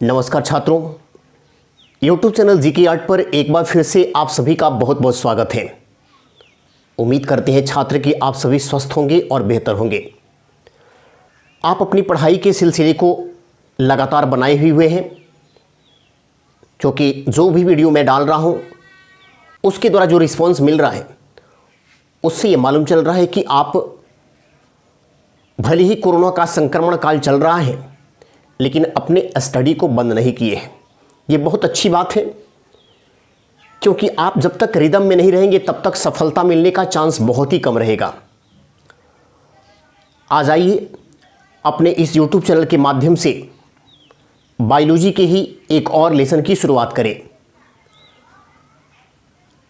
नमस्कार छात्रों, YouTube channel GK art पर एक बार फिर से आप सभी का बहुत बहुत स्वागत है। उम्मीद करते हैं छात्र कि आप सभी स्वस्थ होंगे और बेहतर होंगे। आप अपनी पढ़ाई के सिलसिले को लगातार बनाए हुए हैं, क्योंकि जो भी वीडियो मैं डाल रहा हूं उसके द्वारा जो रिस्पॉन्स मिल रहा है उससे ये मालूम चल रहा है कि आप भले ही कोरोना का संक्रमण काल चल रहा है लेकिन अपने स्टडी को बंद नहीं किए हैं। ये बहुत अच्छी बात है, क्योंकि आप जब तक रिदम में नहीं रहेंगे तब तक सफलता मिलने का चांस बहुत ही कम रहेगा। आज आइए अपने इस YouTube चैनल के माध्यम से बायोलॉजी के ही एक और लेसन की शुरुआत करें।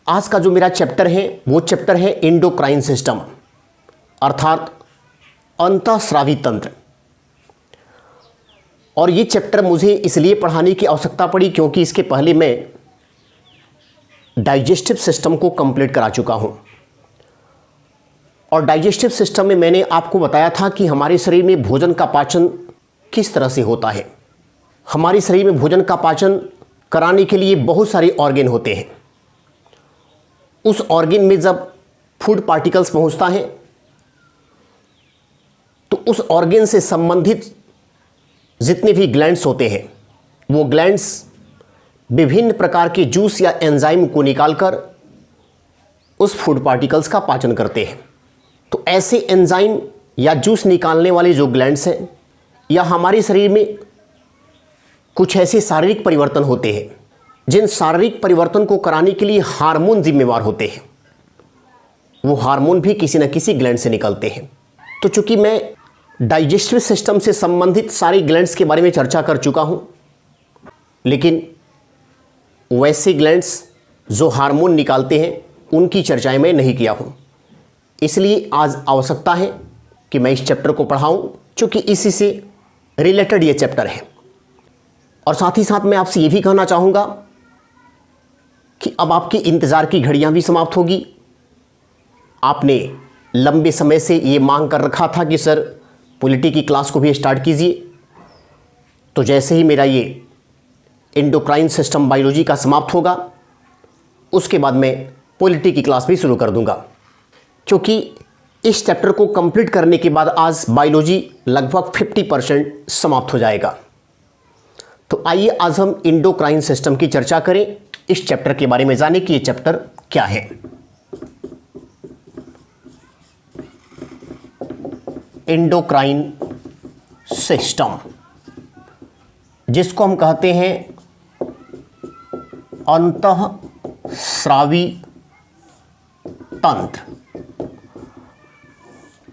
आज का जो मेरा चैप्टर है वो चैप्टर है एंडोक्राइन सिस्टम, अर्थात अंतःस्रावी तंत्र। और ये चैप्टर मुझे इसलिए पढ़ाने की आवश्यकता पड़ी क्योंकि इसके पहले मैं डाइजेस्टिव सिस्टम को कंप्लीट करा चुका हूं। और डाइजेस्टिव सिस्टम में मैंने आपको बताया था कि हमारे शरीर में भोजन का पाचन किस तरह से होता है। हमारे शरीर में भोजन का पाचन कराने के लिए बहुत सारे ऑर्गन होते हैं। उस ऑर्गन में जब फूड पार्टिकल्स पहुंचता है तो उस ऑर्गन से संबंधित जितने भी ग्लैंड्स होते हैं वो ग्लैंड्स विभिन्न प्रकार के जूस या एंजाइम को निकालकर उस फूड पार्टिकल्स का पाचन करते हैं। तो ऐसे एंजाइम या जूस निकालने वाले जो ग्लैंड्स हैं या हमारे शरीर में कुछ ऐसे शारीरिक परिवर्तन होते हैं जिन शारीरिक परिवर्तन को कराने के लिए हार्मोन जिम्मेवार होते हैं, वो हार्मोन भी किसी न किसी ग्लैंड से निकलते हैं। तो चूंकि मैं डाइजेस्टिव सिस्टम से संबंधित सारी ग्लैंड्स के बारे में चर्चा कर चुका हूं, लेकिन वैसे ग्लैंड्स जो हार्मोन निकालते हैं उनकी चर्चाएं मैं नहीं किया हूं। इसलिए आज आवश्यकता है कि मैं इस चैप्टर को पढ़ाऊं, क्योंकि इसी से रिलेटेड ये चैप्टर है। और साथ ही साथ मैं आपसे ये भी कहना चाहूँगा कि अब आपकी इंतज़ार की घड़ियाँ भी समाप्त होगी। आपने लंबे समय से ये मांग कर रखा था कि सर पॉलिटी की क्लास को भी स्टार्ट कीजिए। तो जैसे ही मेरा ये एंडोक्राइन सिस्टम बायोलॉजी का समाप्त होगा उसके बाद मैं पॉलिटी की क्लास भी शुरू कर दूंगा, क्योंकि इस चैप्टर को कंप्लीट करने के बाद आज बायोलॉजी लगभग 50% समाप्त हो जाएगा। तो आइए आज हम एंडोक्राइन सिस्टम की चर्चा करें, इस चैप्टर के बारे में जाने कि ये चैप्टर क्या है। एंडोक्राइन सिस्टम, जिसको हम कहते हैं अंतःस्रावी तंत्र।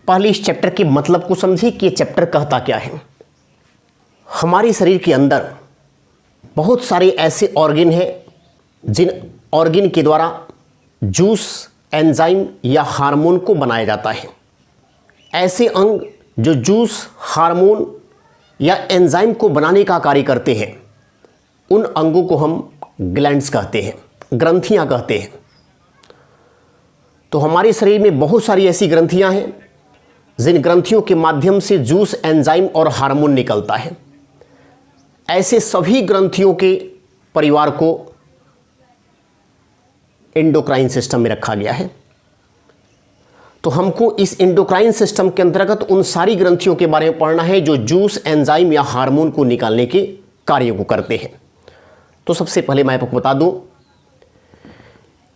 पहले इस चैप्टर के मतलब को समझिए कि ये चैप्टर कहता क्या है। हमारे शरीर के अंदर बहुत सारे ऐसे ऑर्गन हैं जिन ऑर्गन के द्वारा जूस, एंजाइम या हार्मोन को बनाया जाता है। ऐसे अंग जो जूस, हार्मोन या एंजाइम को बनाने का कार्य करते हैं उन अंगों को हम ग्लैंड्स कहते हैं, ग्रंथियां कहते हैं। तो हमारे शरीर में बहुत सारी ऐसी ग्रंथियां हैं जिन ग्रंथियों के माध्यम से जूस, एंजाइम और हार्मोन निकलता है। ऐसे सभी ग्रंथियों के परिवार को एंडोक्राइन सिस्टम में रखा गया है। तो हमको इस एंडोक्राइन सिस्टम के अंतर्गत उन सारी ग्रंथियों के बारे में पढ़ना है जो जूस, एंजाइम या हार्मोन को निकालने के कार्य को करते हैं। तो सबसे पहले मैं आपको बता दूं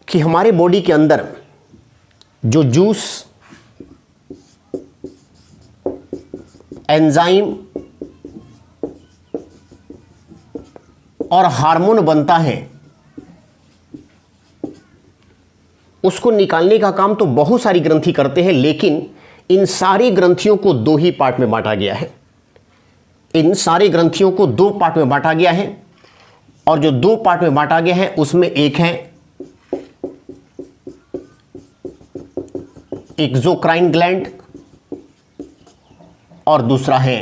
कि हमारे बॉडी के अंदर जो जूस, एंजाइम और हार्मोन बनता है उसको निकालने का काम तो बहुत सारी ग्रंथि करते हैं, लेकिन इन सारी ग्रंथियों को दो ही पार्ट में बांटा गया है। इन सारी ग्रंथियों को दो पार्ट में बांटा गया है, और जो दो पार्ट में बांटा गया है उसमें एक है एक्सोक्राइन ग्लैंड और दूसरा है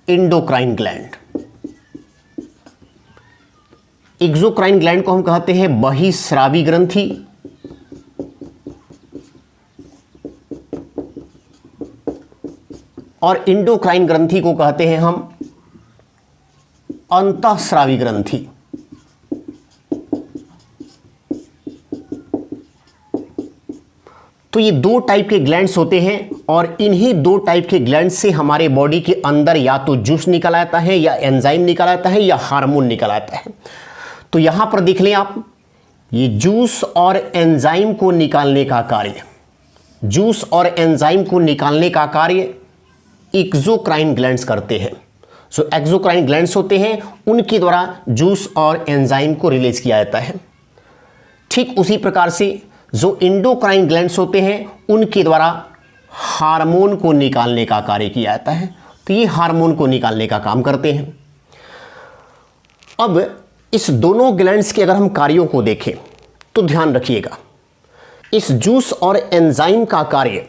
एंडोक्राइन ग्लैंड। एक्सोक्राइन ग्लैंड को हम कहते हैं बहिस्रावी ग्रंथि, और इंडोक्राइन ग्रंथि को कहते हैं हम अंतःस्रावी ग्रंथि। तो ये दो टाइप के ग्लैंड्स होते हैं और इन्हीं दो टाइप के ग्लैंड से हमारे बॉडी के अंदर या तो जूस निकल आता है या एंजाइम निकल आता है या हार्मोन निकल आता है। तो यहां पर देख लें आप, ये जूस और एंजाइम को निकालने का कार्य, जूस और एंजाइम को निकालने का कार्य एक्सोक्राइन ग्लैंड्स करते हैं। सो एक्सोक्राइन ग्लैंड्स होते हैं, उनके द्वारा जूस और एंजाइम को रिलीज किया जाता है। ठीक उसी प्रकार से जो इंडोक्राइन ग्लैंड्स होते हैं, उनके द्वारा हार्मोन को निकालने का कार्य किया जाता है। तो ये हार्मोन को निकालने का काम करते हैं। अब इस दोनों ग्लैंड्स के अगर हम कार्यों को देखें तो ध्यान रखिएगा, इस जूस और एंजाइम का कार्य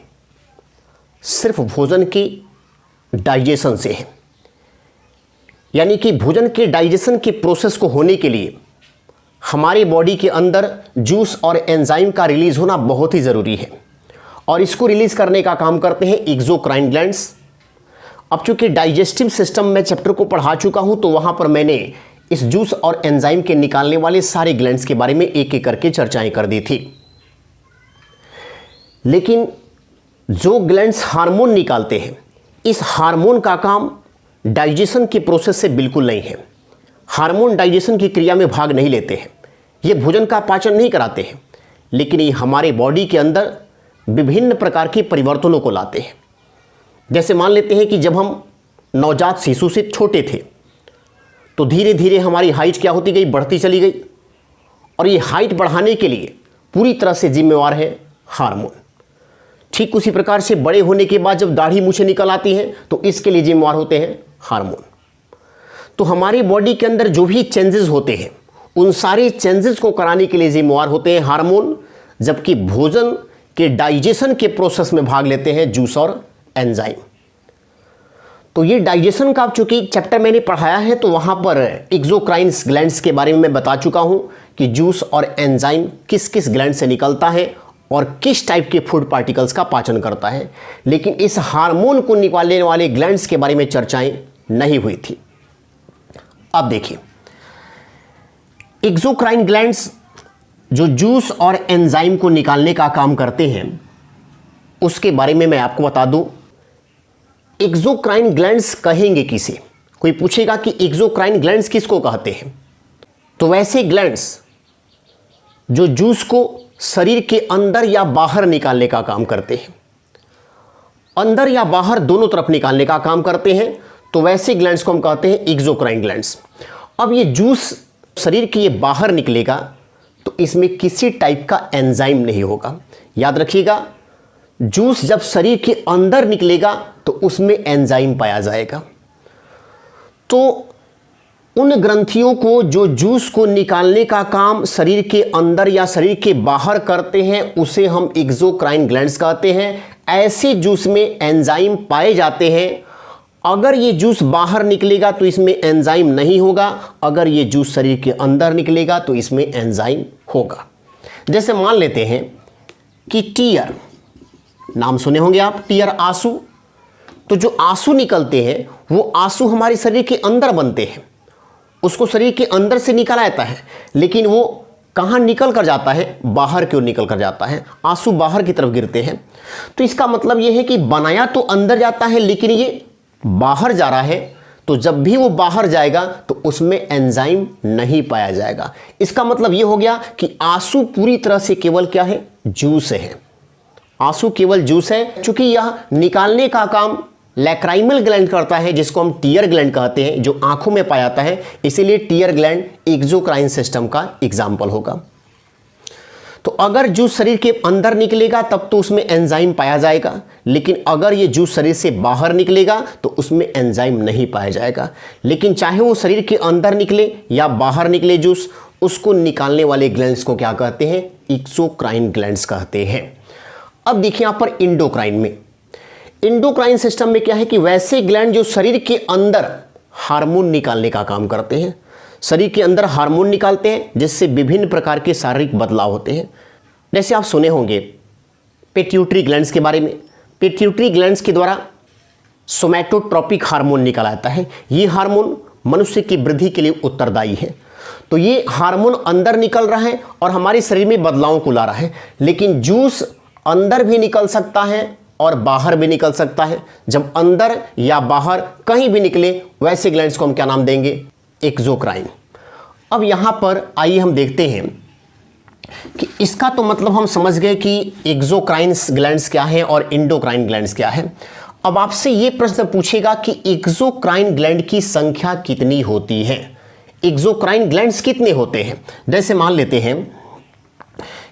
सिर्फ भोजन के डाइजेशन से है। यानी कि भोजन के डाइजेशन के प्रोसेस को होने के लिए हमारे बॉडी के अंदर जूस और एंजाइम का रिलीज होना बहुत ही ज़रूरी है और इसको रिलीज करने का काम करते हैं एक्सोक्राइन ग्लैंड्स। अब चूंकि डाइजेस्टिव सिस्टम में चैप्टर को पढ़ा चुका हूं, तो वहां पर मैंने इस जूस और एंजाइम के निकालने वाले सारे ग्लैंड्स के बारे में एक एक करके चर्चाएं कर दी थी। लेकिन जो ग्लैंड्स हार्मोन निकालते हैं, इस हार्मोन का काम डाइजेशन के प्रोसेस से बिल्कुल नहीं है। हार्मोन डाइजेशन की क्रिया में भाग नहीं लेते हैं, ये भोजन का पाचन नहीं कराते हैं, लेकिन ये हमारे बॉडी के अंदर विभिन्न प्रकार के परिवर्तनों को लाते हैं। जैसे मान लेते हैं कि जब हम नवजात शिशु से छोटे थे तो धीरे धीरे हमारी हाइट क्या होती गई, बढ़ती चली गई, और ये हाइट बढ़ाने के लिए पूरी तरह से जिम्मेवार है हार्मोन। ठीक उसी प्रकार से बड़े होने के बाद जब दाढ़ी मूछें निकल आती हैं तो इसके लिए जिम्मेवार होते हैं हार्मोन। तो हमारी बॉडी के अंदर जो भी चेंजेस होते हैं, उन सारे चेंजेस को कराने के लिए जिम्मेवार होते हैं हार्मोन, जबकि भोजन के डाइजेशन के प्रोसेस में भाग लेते हैं जूस और एंजाइम। तो ये डाइजेशन का चूंकि चैप्टर मैंने पढ़ाया है, तो वहां पर एक्सोक्राइन ग्लैंड्स के बारे में मैं बता चुका हूं कि जूस और एंजाइम किस किस ग्लैंड से निकलता है और किस टाइप के फूड पार्टिकल्स का पाचन करता है। लेकिन इस हार्मोन को निकालने वाले ग्लैंड्स के बारे में चर्चाएं नहीं हुई थी। अब देखिए, एक्सोक्राइन ग्लैंड्स जो जूस और एंजाइम को निकालने का काम करते हैं, उसके बारे में मैं आपको बता दूं। एक्सोक्राइन ग्लैंड्स कहेंगे किसे? कोई पूछेगा कि एक्सोक्राइन ग्लैंड्स किसको कहते हैं, तो वैसे ग्लैंड्स जो जूस को शरीर के अंदर या बाहर निकालने का काम करते हैं, अंदर या बाहर दोनों तरफ निकालने का काम करते हैं, तो वैसे ग्लैंड्स को हम कहते हैं एक्सोक्राइन ग्लैंड्स। अब ये जूस शरीर के ये बाहर निकलेगा तो इसमें किसी टाइप का एंजाइम नहीं होगा। याद रखिएगा, जूस जब शरीर के अंदर निकलेगा तो उसमें एंजाइम पाया जाएगा। तो उन ग्रंथियों को जो जूस को निकालने का काम शरीर के अंदर या शरीर के बाहर करते हैं, उसे हम एक्सोक्राइन ग्लैंड्स कहते हैं। ऐसे जूस में एंजाइम पाए जाते हैं। अगर ये जूस बाहर निकलेगा तो इसमें एंजाइम नहीं होगा, अगर ये जूस शरीर के अंदर निकलेगा तो इसमें एंजाइम होगा। जैसे मान लेते हैं कि टीयर, नाम सुने होंगे आप, टीयर आंसू। तो जो आंसू निकलते हैं वो आंसू हमारे शरीर के अंदर बनते हैं, उसको शरीर के अंदर से निकला जाता है, लेकिन वो कहाँ निकल कर जाता है? बाहर क्यों निकल कर जाता है? आंसू बाहर की तरफ गिरते हैं। तो इसका मतलब ये है कि बनाया तो अंदर जाता है, लेकिन ये बाहर जा रहा है। तो जब भी वो बाहर जाएगा तो उसमें एंजाइम नहीं पाया जाएगा। इसका मतलब ये हो गया कि आंसू पूरी तरह से केवल क्या है? जूस है। आंसू केवल जूस है। चूंकि यह निकालने का काम लैक्राइमल ग्लैंड करता है, जिसको हम टीयर ग्लैंड कहते हैं, जो आंखों में पाया जाता है, इसीलिए टीयर ग्लैंड एक्सोक्राइन सिस्टम का एग्जाम्पल होगा। तो अगर जूस शरीर के अंदर निकलेगा तब तो उसमें एंजाइम पाया जाएगा, लेकिन अगर ये जूस शरीर से बाहर निकलेगा तो उसमें एंजाइम नहीं पाया जाएगा। लेकिन चाहे वो शरीर के अंदर निकले या बाहर निकले जूस, उसको निकालने वाले ग्लैंड्स को क्या कहते हैं? एक्सोक्राइन ग्लैंड्स कहते हैं। अब देखिए यहाँ पर इंडोक्राइन में, इंडोक्राइन सिस्टम में क्या है कि वैसे ग्लैंड जो शरीर के अंदर हार्मोन निकालने का काम करते हैं, शरीर के अंदर हार्मोन निकालते हैं जिससे विभिन्न प्रकार के शारीरिक बदलाव होते हैं। जैसे आप सुने होंगे पिट्यूटरी ग्लैंड्स के बारे में। पिट्यूटरी ग्लैंड्स के द्वारा सोमैटोट्रोपिक हार्मोन निकल आता है। ये हार्मोन मनुष्य की वृद्धि के लिए उत्तरदायी है। तो ये हार्मोन अंदर निकल रहा है और हमारे शरीर में बदलाव को ला रहा है। लेकिन जूस अंदर भी निकल सकता है और बाहर भी निकल सकता है। जब अंदर या बाहर कहीं भी निकले वैसे ग्लैंड्स को हम क्या नाम देंगे? एक्सोक्राइन। अब यहाँ पर आइए हम देखते हैं कि इसका तो मतलब हम समझ गए कि एक्सोक्राइन ग्लैंड्स क्या है और एंडोक्राइन ग्लैंड्स क्या है। अब आपसे ये प्रश्न पूछेगा कि एक्सोक्राइन ग्लैंड की संख्या कितनी होती है? एक्सोक्राइन ग्लैंड्स कितने होते हैं? जैसे मान लेते हैं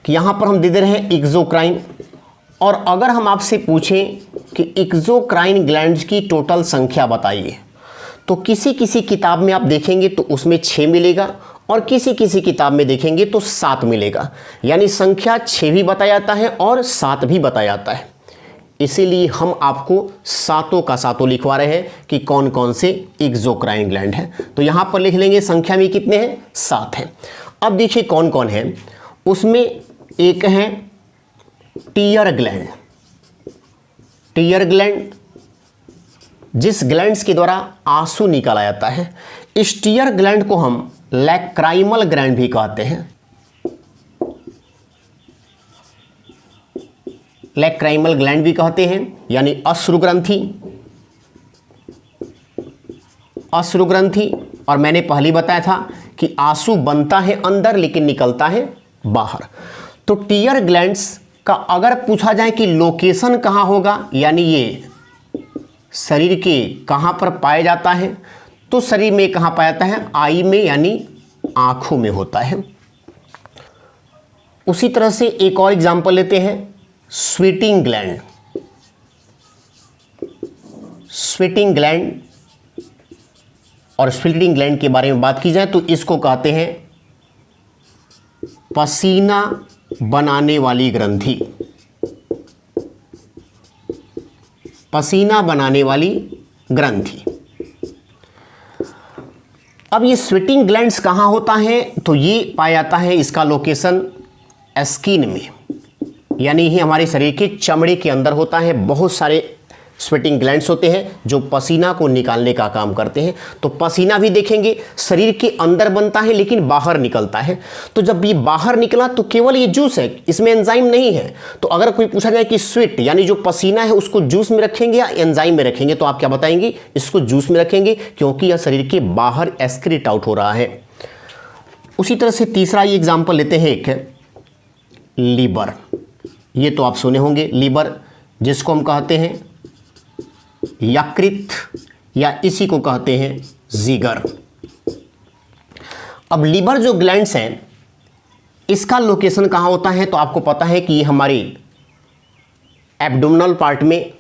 कि यहां पर हम दे दे रहे हैं एक्सोक्राइन, और अगर हम आपसे पूछें कि एक्सोक्राइन ग्लैंड्स की टोटल संख्या बताइए, तो किसी किसी किताब में आप देखेंगे तो उसमें 6 मिलेगा और किसी किसी किताब में देखेंगे तो 7 मिलेगा। यानी संख्या 6 भी बताया जाता है और 7 भी बताया जाता है। इसीलिए हम आपको सातों का सातों लिखवा रहे हैं कि कौन कौन से एक्सोक्राइन ग्लैंड है। तो यहां पर लिख लेंगे संख्या में कितने हैं? 7 हैं। अब देखिए कौन कौन है। उसमें एक है टीयर ग्लैंड। टीयर ग्लैंड जिस ग्लैंड्स के द्वारा आंसू निकाला जाता है, इस टीयर ग्लैंड को हम लैक्राइमल ग्लैंड भी कहते हैं। लैक्राइमल ग्लैंड भी कहते हैं, यानी अश्रुग्रंथि। अश्रुग्रंथि, और मैंने पहले बताया था कि आंसू बनता है अंदर लेकिन निकलता है बाहर। तो टीयर ग्लैंड्स का अगर पूछा जाए कि लोकेशन कहाँ होगा, यानी ये शरीर के कहाँ पर पाया जाता है, तो शरीर में कहाँ पाया जाता है? आई में, यानी आंखों में होता है। उसी तरह से एक और एग्जांपल लेते हैं, स्वीटिंग ग्लैंड। स्वीटिंग ग्लैंड, और स्वीटिंग ग्लैंड के बारे में बात की जाए तो इसको कहते हैं पसीना बनाने वाली ग्रंथि। पसीना बनाने वाली ग्रंथि। अब ये स्वेटिंग ग्लैंड्स कहाँ होता है? तो ये पाया जाता है, इसका लोकेशन स्किन में, यानी ये हमारे शरीर के चमड़े के अंदर होता है। बहुत सारे स्वेटिंग ग्लैंड्स होते हैं जो पसीना को निकालने का काम करते हैं। तो पसीना भी देखेंगे शरीर के अंदर बनता है लेकिन बाहर निकलता है। तो जब ये बाहर निकला तो केवल ये जूस है, इसमें एंजाइम नहीं है। तो अगर कोई पूछा जाए कि स्वेट यानी जो पसीना है उसको जूस में रखेंगे या एंजाइम में रखेंगे, तो आप क्या बताएंगे? इसको जूस में रखेंगे, क्योंकि यह शरीर के बाहर एक्सक्रीट आउट हो रहा है। उसी तरह से तीसरा ये एग्जाम्पल लेते हैं, एक लीवर। ये तो आप सुने होंगे, लीवर जिसको हम कहते हैं यकृत, या इसी को कहते हैं जिगर। अब लीवर जो ग्लैंड्स हैं, इसका लोकेशन कहाँ होता है? तो आपको पता है कि ये हमारी एब्डोमिनल पार्ट में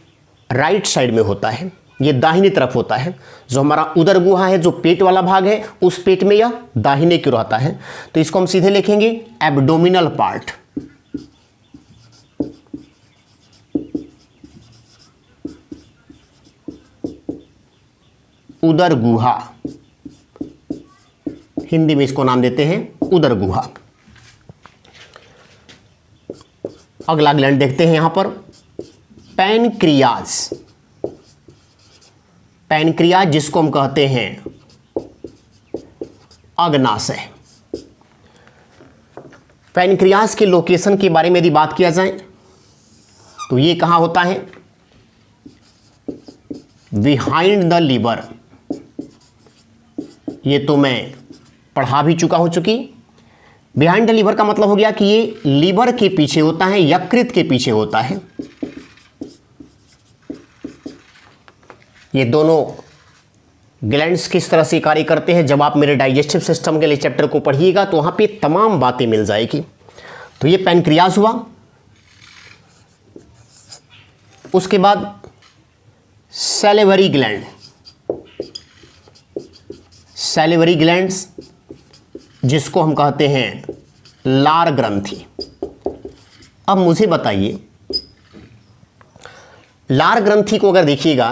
राइट साइड में होता है। ये दाहिनी तरफ होता है। जो हमारा उदर गुहा है, जो पेट वाला भाग है, उस पेट में यह दाहिने की ओर आता है। तो इसको हम सीधे लिखेंगे एब्डोमिनल पार्ट। उदर गुहा, हिंदी में इसको नाम देते हैं उदर गुहा। अगला ग्लैंड देखते हैं यहां पर, पैनक्रियाज। पैनक्रियाज जिसको हम कहते हैं अग्नाशय। पैनक्रियाज के लोकेशन के बारे में यदि बात किया जाए तो ये कहां होता है? Behind the liver. ये तो मैं पढ़ा भी चुका हो चुकी। बिहाइंड द लीवर का मतलब हो गया कि ये लीवर के पीछे होता है, यकृत के पीछे होता है। ये दोनों ग्लैंड्स किस तरह से कार्य करते हैं, जब आप मेरे डाइजेस्टिव सिस्टम के लिए चैप्टर को पढ़िएगा तो वहां पे तमाम बातें मिल जाएगी। तो ये पैनक्रियाज हुआ। उसके बाद सैलिवरी ग्लैंड। सैलिवरी ग्लैंड्स जिसको हम कहते हैं लार ग्रंथि। अब मुझे बताइए, लार ग्रंथि को अगर देखिएगा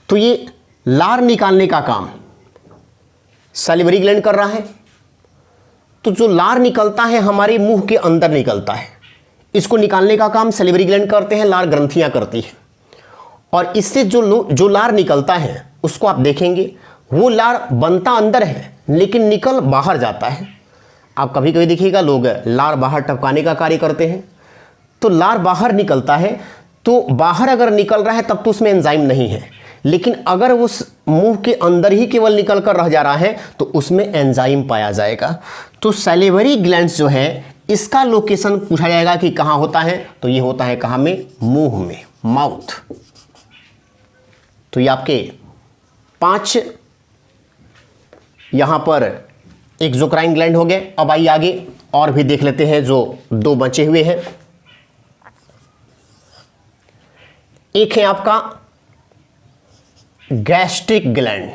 तो ये लार निकालने का काम सैलिवरी ग्लैंड कर रहा है। तो जो लार निकलता है हमारे मुंह के अंदर निकलता है, इसको निकालने का काम सैलिवरी ग्लैंड करते हैं, लार ग्रंथियां करती हैं। और इससे जो लार निकलता है उसको आप देखेंगे, वो लार बनता अंदर है लेकिन निकल बाहर जाता है। आप कभी कभी देखिएगा लोग लार बाहर टपकाने का कार्य करते हैं, तो लार बाहर निकलता है, तो बाहर अगर निकल रहा है तब तो उसमें एंजाइम नहीं है, लेकिन अगर वो मुंह के अंदर ही केवल निकल कर रह जा रहा है तो उसमें एंजाइम पाया जाएगा। तो सैलिवरी ग्लैंड्स जो है इसका लोकेशन पूछा जाएगा कि कहाँ होता है, तो ये होता है कहाँ में, मुंह में, माउथ। तो ये आपके 5 यहां पर एक्सोक्राइन ग्लैंड हो गए। अब आइए आगे और भी देख लेते हैं जो 2 बचे हुए हैं। एक है आपका गैस्ट्रिक ग्लैंड।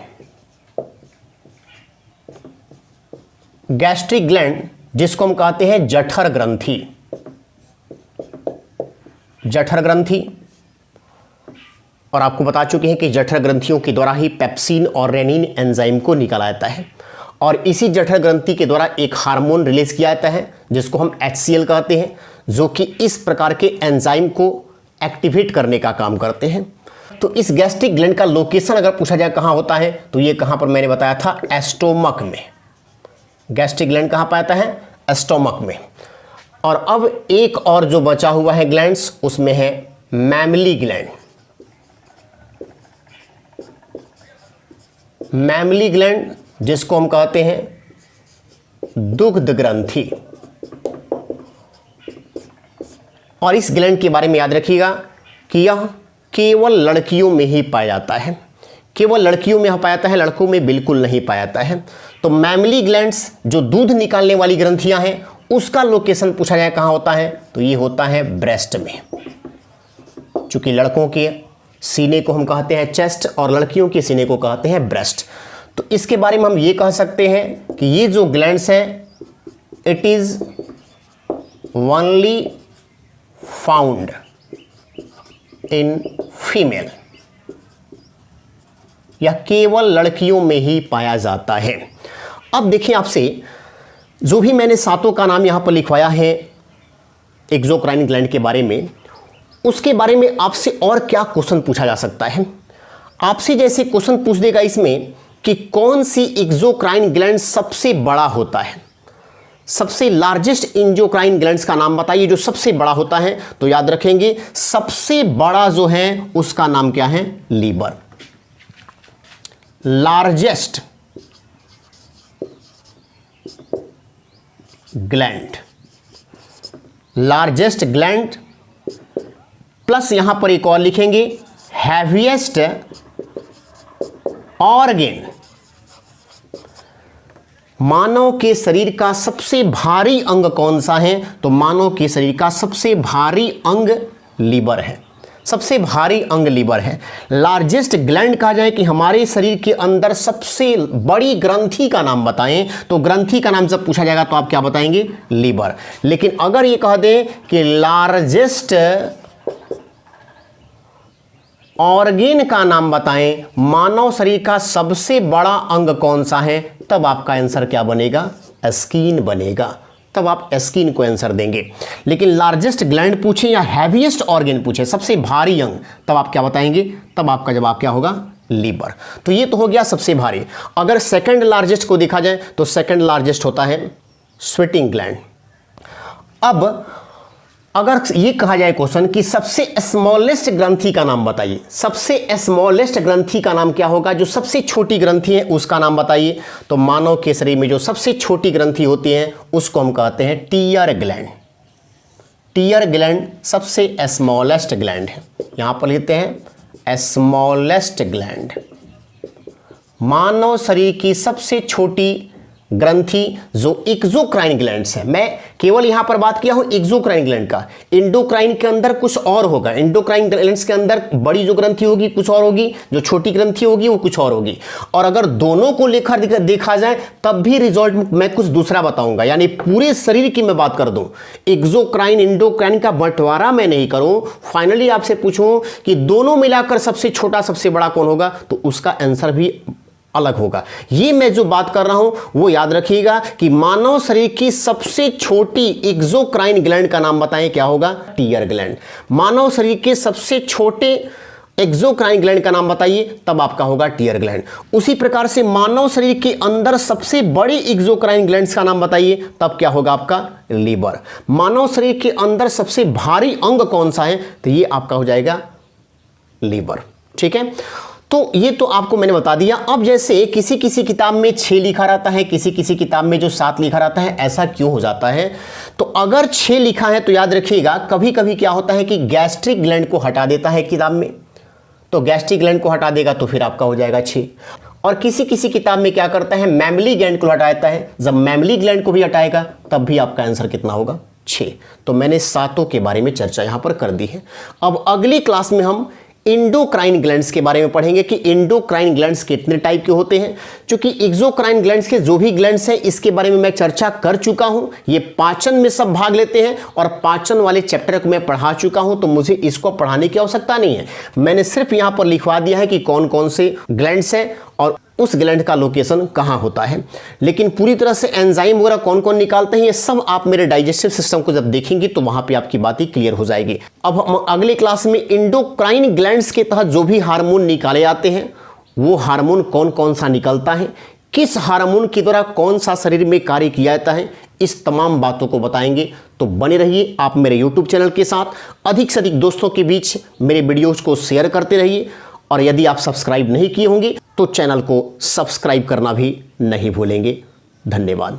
गैस्ट्रिक ग्लैंड जिसको हम कहते हैं जठर ग्रंथि। जठर ग्रंथि, और आपको बता चुके हैं कि जठर ग्रंथियों के द्वारा ही पेप्सिन और रेनिन एंजाइम को निकाला जाता है, और इसी जठर ग्रंथि के द्वारा एक हार्मोन रिलीज किया जाता है जिसको हम HCl कहते हैं, जो कि इस प्रकार के एंजाइम को एक्टिवेट करने का काम करते हैं। तो इस गैस्ट्रिक ग्लैंड का लोकेशन अगर पूछा जाए कहाँ होता है, तो ये कहाँ पर मैंने बताया था, एस्टोमक में। गैस्ट्रिक ग्लैंड कहाँ पाता है, एस्टोमक में। और अब एक और जो बचा हुआ है ग्लैंड्स, उसमें है मैमली ग्लैंड। मैमली ग्लैंड जिसको हम कहते हैं दुग्ध ग्रंथि। और इस ग्लैंड के बारे में याद रखिएगा कि यह केवल लड़कियों में ही पाया जाता है। केवल लड़कियों में पाया जाता है, लड़कों में बिल्कुल नहीं पाया जाता है। तो मैमली ग्लैंड्स जो दूध निकालने वाली ग्रंथियां हैं, उसका लोकेशन पूछा जाए कहाँ होता है, तो ये होता है ब्रेस्ट में। चूंकि लड़कों के सीने को हम कहते हैं चेस्ट और लड़कियों के सीने को कहते हैं ब्रेस्ट, तो इसके बारे में हम ये कह सकते हैं कि ये जो ग्लैंड्स हैं, it is only found in female, या केवल लड़कियों में ही पाया जाता है। अब देखिए, आपसे जो भी मैंने 7 का नाम यहां पर लिखवाया है एक्सोक्राइन ग्लैंड के बारे में, उसके बारे में आपसे और क्या क्वेश्चन पूछा जा सकता है। आपसे जैसे क्वेश्चन पूछ देगा इसमें कि कौन सी एक्सोक्राइन ग्लैंड सबसे बड़ा होता है, सबसे लार्जेस्ट इंडोक्राइन ग्लैंड्स का नाम बताइए जो सबसे बड़ा होता है। तो याद रखेंगे सबसे बड़ा जो है उसका नाम क्या है, liver. Largest gland, largest gland plus यहां पर एक और लिखेंगे हैवीएस्ट ऑर्गन। मानव के शरीर का सबसे भारी अंग कौन सा है, तो मानव के शरीर का सबसे भारी अंग लीवर है। सबसे भारी अंग लीवर है। लार्जेस्ट ग्लैंड कहा जाए कि हमारे शरीर के अंदर सबसे बड़ी ग्रंथि का नाम बताएं, तो ग्रंथि का नाम जब पूछा जाएगा तो आप क्या बताएंगे, लीवर। लेकिन अगर ये कह दें कि लार्जेस्ट ऑर्गन का नाम बताएं, मानव शरीर का सबसे बड़ा अंग कौन सा है, तब आपका आंसर क्या बनेगा, स्किन बनेगा। तब आप स्किन को आंसर देंगे। लेकिन लार्जेस्ट ग्लैंड पूछे या हैवीएस्ट ऑर्गन पूछे, सबसे भारी अंग, तब आप क्या बताएंगे, तब आपका जवाब क्या होगा, लीवर। तो ये तो हो गया सबसे भारी। अगर सेकंड लार्जेस्ट को देखा जाए तो सेकंड लार्जेस्ट होता है स्वेटिंग ग्लैंड। अब अगर ये कहा जाए क्वेश्चन कि सबसे स्मॉलेस्ट ग्रंथि का नाम बताइए, सबसे स्मॉलेस्ट ग्रंथि का नाम क्या होगा, जो सबसे छोटी ग्रंथि है उसका नाम बताइए, तो मानव के शरीर में जो सबसे छोटी ग्रंथि होती है उसको हम कहते हैं टीयर ग्लैंड। टीयर ग्लैंड सबसे स्मॉलेस्ट ग्लैंड है। यहां पर लिखते हैं स्मॉलेस्ट ग्लैंड। मानव शरीर की सबसे छोटी ग्रंथि जो एक्सोक्राइन ग्लैंड्स है, मैं केवल यहां पर बात किया हूं एक्सोक्राइन ग्लैंड का। इंडोक्राइन के अंदर कुछ और होगा। इंडोक्राइन ग्लैंड्स के अंदर बड़ी जो ग्रंथि होगी कुछ और होगी, जो छोटी ग्रंथि होगी वो कुछ और होगी। और अगर दोनों को लेकर देखा जाए तब भी रिजल्ट मैं कुछ दूसरा बताऊंगा। यानी पूरे शरीर की मैं बात कर दूं, एक्सोक्राइन इंडोक्राइन का बंटवारा मैं नहीं करूं, फाइनली आपसे पूछूं कि दोनों मिलाकर सबसे छोटा सबसे बड़ा कौन होगा, तो उसका आंसर भी अलग होगा। ये मैं जो बात कर रहा हूं वो याद रखिएगा कि मानव शरीर की सबसे छोटी एक्सोक्राइन ग्लैंड का नाम बताएं, क्या होगा, टीयर ग्लैंड। मानव शरीर के सबसे छोटे एक्सोक्राइन ग्लैंड का नाम बताइए, तब आपका होगा टीयर ग्लैंड। उसी प्रकार से मानव शरीर के अंदर सबसे बड़ी एक्सोक्राइन ग्लैंड्स का नाम बताइए, तब क्या होगा आपका लीवर। मानव शरीर के अंदर सबसे भारी अंग कौन सा है, तो ये आपका हो जाएगा लीवर। ठीक है, तो ये तो आपको मैंने बता दिया। अब जैसे किसी किसी किताब में 6 लिखा रहता है, किसी किसी किताब में जो 7 लिखा रहता है, ऐसा क्यों हो जाता है? तो अगर 6 लिखा है तो याद रखिएगा कभी कभी क्या होता है कि गैस्ट्रिक ग्लैंड को हटा देता है किताब में, तो गैस्ट्रिक ग्लैंड को हटा देगा तो फिर आपका हो जाएगा 6। और किसी किसी किताब में क्या करता है, मैमली ग्लैंड को हटा देता है, जब मैमली ग्लैंड को भी हटाएगा तब भी आपका आंसर कितना होगा, 6। तो मैंने 7 के बारे में चर्चा यहां पर कर दी है। अब अगली क्लास में हम इंडोक्राइन ग्लैंड्स के बारे में पढ़ेंगे कि इंडोक्राइन ग्लैंड्स कितने टाइप के होते हैं। क्योंकि एक्सोक्राइन ग्लैंड्स के जो भी ग्लैंड्स हैं इसके बारे में मैं चर्चा कर चुका हूं, ये पाचन में सब भाग लेते हैं और पाचन वाले चैप्टर को मैं पढ़ा चुका हूं, तो मुझे इसको पढ़ाने की आवश्यकता नहीं है। मैंने सिर्फ यहां पर लिखवा दिया है कि कौन कौन से ग्लैंड्स हैं और उस ग्लैंड का लोकेशन कहां होता है। लेकिन पूरी तरह से एंजाइम वगैरह कौन कौन निकालते हैं ये सब आप मेरे डाइजेस्टिव सिस्टम को जब देखेंगे तो वहां पे आपकी बातें क्लियर हो जाएगी। अब हम अगले क्लास में इंडोक्राइन ग्लैंड्स के तहत जो भी हार्मोन निकाले जाते हैं वो हार्मोन कौन कौन सा निकलता है, किस हार्मोन के द्वारा कौन सा शरीर में कार्य किया जाता है, इस तमाम बातों को बताएंगे। तो बने रहिए आप मेरे YouTube चैनल के साथ, अधिक से अधिक दोस्तों के बीच मेरे वीडियोज को शेयर करते रहिए। और यदि आप सब्सक्राइब नहीं किए होंगे तो चैनल को सब्सक्राइब करना भी नहीं भूलेंगे। धन्यवाद।